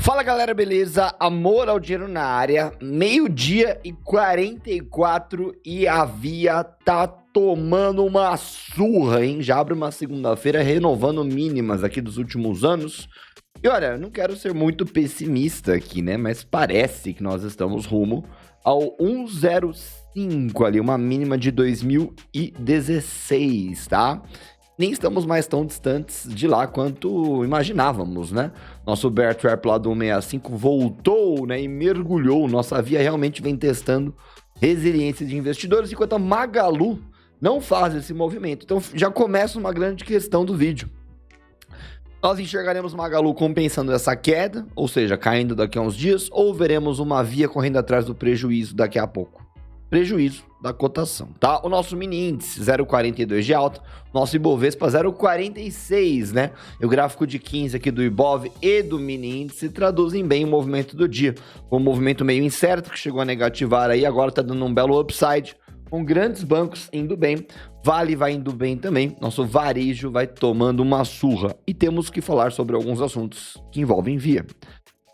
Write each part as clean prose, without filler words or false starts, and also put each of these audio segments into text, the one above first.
Fala galera, beleza? Amor ao dinheiro na área, meio-dia e 44 e a Via tá tomando uma surra, hein? Já abre uma segunda-feira renovando mínimas aqui dos últimos anos. E olha, não quero ser muito pessimista aqui, né? Mas parece que nós estamos rumo ao 1,05 ali, uma mínima de 2016, tá? Nem estamos mais tão distantes de lá quanto imaginávamos, né? Nosso bear trap lá do 165 voltou, né? E mergulhou. Nossa Via realmente vem testando resiliência de investidores, enquanto a Magalu não faz esse movimento. Então já começa uma grande questão do vídeo. Nós enxergaremos Magalu compensando essa queda, ou seja, caindo daqui a uns dias, ou veremos uma Via correndo atrás do prejuízo daqui a pouco. Prejuízo da cotação, tá? O nosso mini índice 0,42 de alta, nosso Ibovespa 0,46, né? E o gráfico de 15 aqui do Ibov e do mini índice traduzem bem o movimento do dia. Um movimento meio incerto que chegou a negativar aí, agora tá dando um belo upside, com grandes bancos indo bem, Vale vai indo bem também, nosso varejo vai tomando uma surra. E temos que falar sobre alguns assuntos que envolvem Via.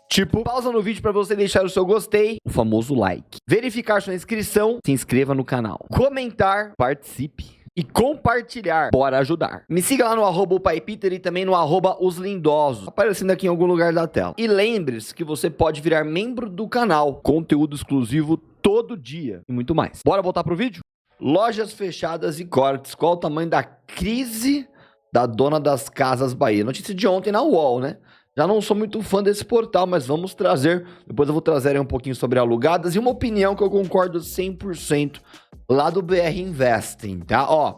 Tipo, pausa no vídeo para você deixar o seu gostei, o famoso like. Verificar sua inscrição, se inscreva no canal. Comentar, participe. E compartilhar, bora ajudar. Me siga lá no @PaiPeter e também no @OsLindosos, aparecendo aqui em algum lugar da tela. E lembre-se que você pode virar membro do canal, conteúdo exclusivo todo dia e muito mais. Bora voltar pro vídeo? Lojas fechadas e cortes, qual o tamanho da crise da dona das Casas Bahia? Notícia de ontem na UOL, né? Já não sou muito fã desse portal, mas vamos trazer, depois eu vou trazer aí um pouquinho sobre alugadas e uma opinião que eu concordo 100% lá do BR Investing, tá? Ó,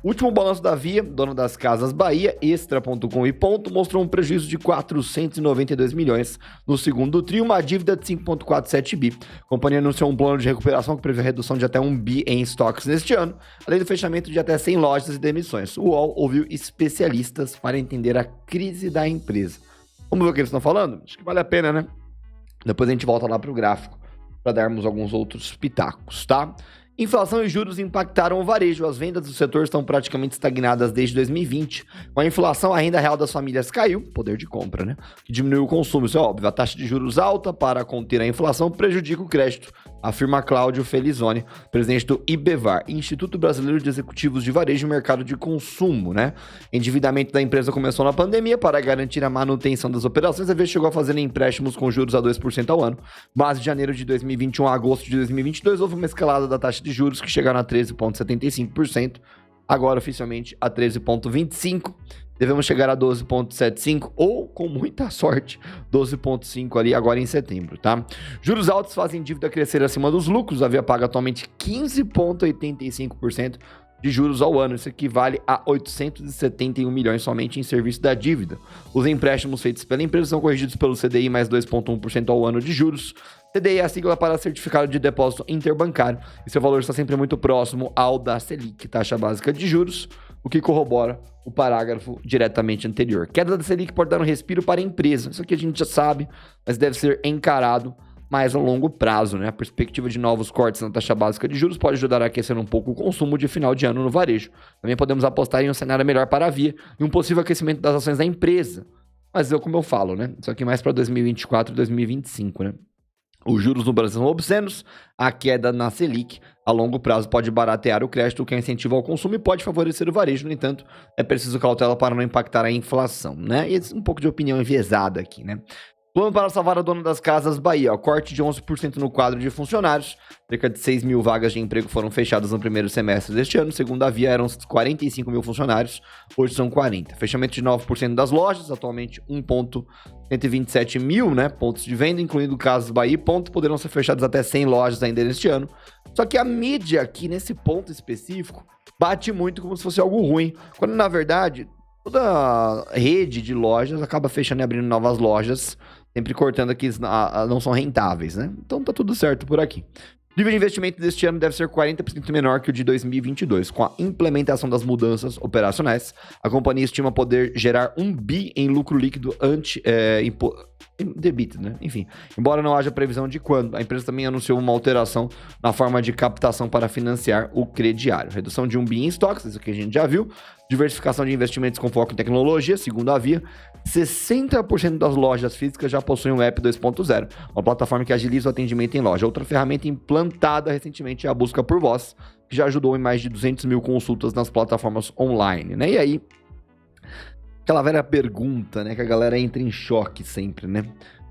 último balanço da Via, dona das Casas Bahia, Extra.com e Ponto, mostrou um prejuízo de 492 milhões no segundo tri, uma dívida de 5,47 bi. A companhia anunciou um plano de recuperação que prevê a redução de até 1 bi em estoques neste ano, além do fechamento de até 100 lojas e demissões. O UOL ouviu especialistas para entender a crise da empresa. Vamos ver o que eles estão falando? Acho que vale a pena, né? Depois a gente volta lá pro gráfico para darmos alguns outros pitacos, tá? Inflação e juros impactaram o varejo. As vendas do setor estão praticamente estagnadas desde 2020. Com a inflação, a renda real das famílias caiu, poder de compra, né? Que diminuiu o consumo. Isso é óbvio. A taxa de juros alta para conter a inflação prejudica o crédito, afirma Cláudio Felizoni, presidente do IBEVAR, Instituto Brasileiro de Executivos de Varejo e Mercado de Consumo, né? Endividamento da empresa começou na pandemia para garantir a manutenção das operações. A vez chegou a fazer empréstimos com juros a 2% ao ano. Mas de janeiro de 2021 a agosto de 2022 houve uma escalada da taxa de juros que chegaram a 13,75%, agora oficialmente a 13,25%. Devemos chegar a 12,75% ou, com muita sorte, 12,5% ali agora em setembro, tá? Juros altos fazem dívida crescer acima dos lucros. A Via paga atualmente 15,85% de juros ao ano. Isso equivale a 871 milhões somente em serviço da dívida. Os empréstimos feitos pela empresa são corrigidos pelo CDI mais 2,1% ao ano de juros. CDI é a sigla para Certificado de Depósito Interbancário, e seu valor está sempre muito próximo ao da Selic, taxa básica de juros, o que corrobora o parágrafo diretamente anterior. Queda da Selic pode dar um respiro para a empresa. Isso aqui a gente já sabe, mas deve ser encarado mais a longo prazo, né? A perspectiva de novos cortes na taxa básica de juros pode ajudar a aquecer um pouco o consumo de final de ano no varejo. Também podemos apostar em um cenário melhor para a Via e um possível aquecimento das ações da empresa. Mas como eu falo, né? Isso aqui mais para 2024 e 2025, né? Os juros no Brasil são obscenos, a queda na Selic a longo prazo pode baratear o crédito, o que é incentivo ao consumo e pode favorecer o varejo. No entanto, é preciso cautela para não impactar a inflação, né? E um pouco de opinião enviesada aqui, né? Plano para salvar a dona das Casas Bahia, ó, corte de 11% no quadro de funcionários. Cerca de 6 mil vagas de emprego foram fechadas no primeiro semestre deste ano. Segundo a Via, eram 45 mil funcionários, hoje são 40. Fechamento de 9% das lojas, atualmente 1,127 mil, né, pontos de venda, incluindo Casas Bahia e Ponto, poderão ser fechados até 100 lojas ainda neste ano. Só que a mídia aqui, nesse ponto específico, bate muito como se fosse algo ruim, quando na verdade toda a rede de lojas acaba fechando e abrindo novas lojas, sempre cortando aqui, não são rentáveis, né? Então tá tudo certo por aqui. O nível de investimento deste ano deve ser 40% menor que o de 2022. Com a implementação das mudanças operacionais, a companhia estima poder gerar 1 bi em lucro líquido Debita, né? Enfim, embora não haja previsão de quando, a empresa também anunciou uma alteração na forma de captação para financiar o crediário. Redução de 1 bi em estoques, isso que a gente já viu. Diversificação de investimentos com foco em tecnologia, segundo a Via. 60% das lojas físicas já possuem um app 2.0, uma plataforma que agiliza o atendimento em loja. Outra ferramenta implantada recentemente é a busca por voz, que já ajudou em mais de 200 mil consultas nas plataformas online, né? E aí, aquela velha pergunta, né, que a galera entra em choque sempre, né?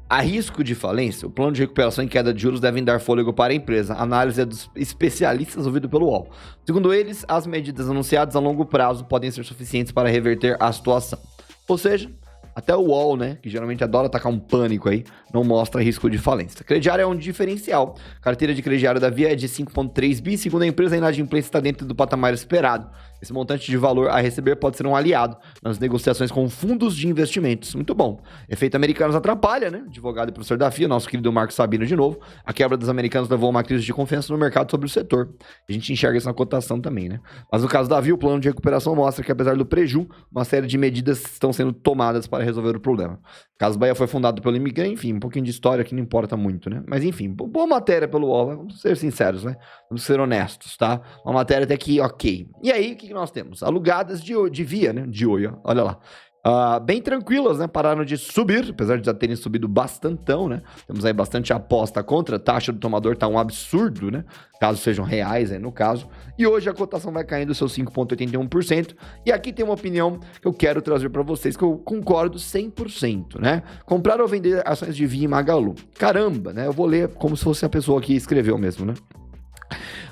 A risco de falência, o plano de recuperação em queda de juros devem dar fôlego para a empresa. A análise é dos especialistas ouvido pelo UOL. Segundo eles, as medidas anunciadas a longo prazo podem ser suficientes para reverter a situação. Ou seja, até o UOL, né, que geralmente adora atacar um pânico aí, não mostra risco de falência. Crediário é um diferencial. A carteira de crediário da Via é de 5,3 bi. Segundo a empresa, a inadimplência está dentro do patamar esperado. Esse montante de valor a receber pode ser um aliado nas negociações com fundos de investimentos. Muito bom. Efeito Americanos atrapalha, né? Advogado e professor da FIA, nosso querido Marcos Sabino de novo. A quebra dos Americanos levou a uma crise de confiança no mercado sobre o setor. A gente enxerga isso na cotação também, né? Mas no caso da Via, o plano de recuperação mostra que, apesar do preju, uma série de medidas estão sendo tomadas para resolver o problema. O Casas Bahia foi fundado pelo imigrante, enfim, um pouquinho de história que não importa muito, né? Mas enfim, boa matéria pelo UOL, vamos ser sinceros, né? Vamos ser honestos, tá? Uma matéria até que ok. E aí, o que nós temos? Alugadas de Via, né? De Oi, olha lá. Bem tranquilas, né? Pararam de subir, apesar de já terem subido bastantão, né? Temos aí bastante aposta contra, a taxa do tomador tá um absurdo, né? Caso sejam reais aí no caso. E hoje a cotação vai caindo seus 5,81%. E aqui tem uma opinião que eu quero trazer para vocês, que eu concordo 100%, né? Comprar ou vender ações de Via e Magalu. Caramba, né? Eu vou ler como se fosse a pessoa que escreveu mesmo, né?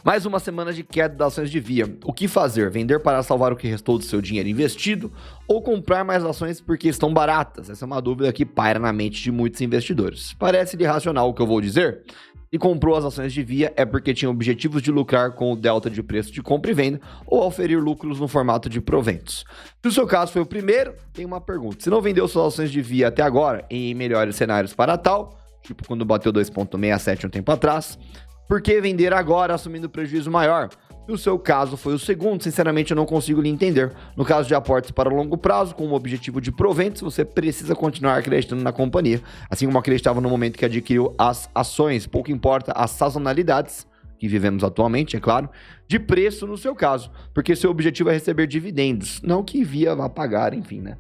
Mais uma semana de queda das ações de Via. O que fazer? Vender para salvar o que restou do seu dinheiro investido ou comprar mais ações porque estão baratas? Essa é uma dúvida que paira na mente de muitos investidores. Parece irracional o que eu vou dizer. Se comprou as ações de Via é porque tinha objetivos de lucrar com o delta de preço de compra e venda ou oferir lucros no formato de proventos. Se o seu caso foi o primeiro, tem uma pergunta. Se não vendeu suas ações de Via até agora, em melhores cenários para tal, tipo quando bateu 2,67 um tempo atrás, por que vender agora assumindo prejuízo maior? Se o seu caso foi o segundo, sinceramente eu não consigo lhe entender. No caso de aportes para longo prazo, com o objetivo de proventos, você precisa continuar acreditando na companhia, assim como acreditava no momento que adquiriu as ações. Pouco importa as sazonalidades, que vivemos atualmente, é claro, de preço no seu caso, porque seu objetivo é receber dividendos, não que Via vá pagar, enfim, né?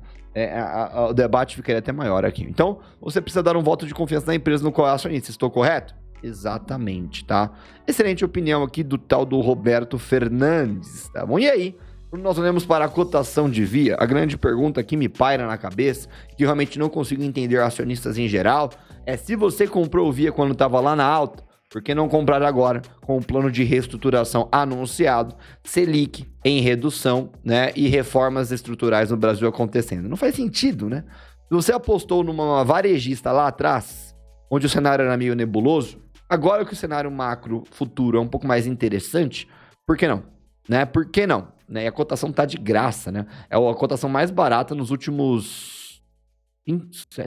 O debate ficaria até maior aqui. Então, você precisa dar um voto de confiança na empresa no qual é acionista. Estou correto? Exatamente, tá? Excelente opinião aqui do tal do Roberto Fernandes, tá bom? E aí, quando nós olhamos para a cotação de Via, a grande pergunta que me paira na cabeça, que eu realmente não consigo entender acionistas em geral, é se você comprou o Via quando estava lá na alta, por que não comprar agora com o plano de reestruturação anunciado, Selic em redução, né, e reformas estruturais no Brasil acontecendo? Não faz sentido, né? Se você apostou numa varejista lá atrás, onde o cenário era meio nebuloso, agora que o cenário macro futuro é um pouco mais interessante, por que não? Né? Por que não? Né? E a cotação tá de graça, né? É a cotação mais barata nos últimos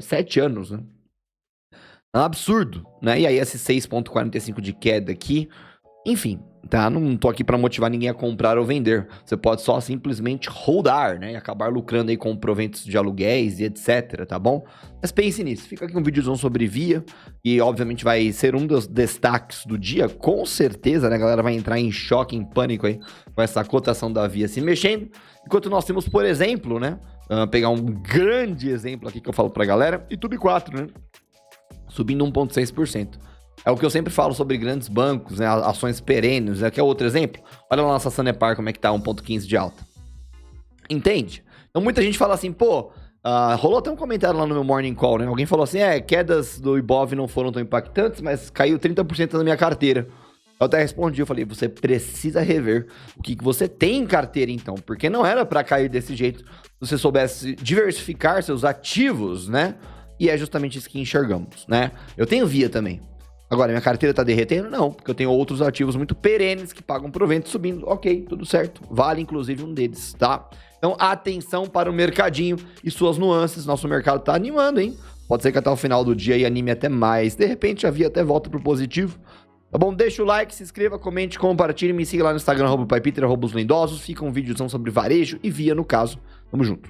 7 anos, né? É um absurdo, né? E aí esse 6,45 de queda aqui, enfim, tá? Não tô aqui para motivar ninguém a comprar ou vender. Você pode só simplesmente holdar, né? E acabar lucrando aí com proventos de aluguéis e etc, tá bom? Mas pense nisso. Fica aqui um vídeozão sobre Via, e obviamente vai ser um dos destaques do dia. Com certeza, né? A galera vai entrar em choque, em pânico aí com essa cotação da Via se mexendo. Enquanto nós temos, por exemplo, né? Pegar um grande exemplo aqui que eu falo pra galera, YouTube 4, né? Subindo 1,6%. É o que eu sempre falo sobre grandes bancos, né? Ações perenes, né? Que é outro exemplo. Olha lá a nossa Sanepar, como é que tá, 1,15 de alta. Entende? Então muita gente fala assim, pô, rolou até um comentário lá no meu Morning Call, né? Alguém falou assim, quedas do Ibov não foram tão impactantes, mas caiu 30% na minha carteira. Eu até respondi, eu falei, você precisa rever o que você tem em carteira então, porque não era pra cair desse jeito se você soubesse diversificar seus ativos, né? E é justamente isso que enxergamos, né? Eu tenho Via também. Agora, minha carteira tá derretendo? Não, porque eu tenho outros ativos muito perenes que pagam provento subindo. Ok, tudo certo. Vale, inclusive, um deles, tá? Então, atenção para o mercadinho e suas nuances. Nosso mercado tá animando, hein? Pode ser que até o final do dia aí anime até mais. De repente, a Via até volta pro positivo. Tá bom? Deixa o like, se inscreva, comente, compartilhe. Me siga lá no Instagram, @paipeter, @os lendosos. Fica um vídeozão sobre varejo e Via, no caso. Tamo junto.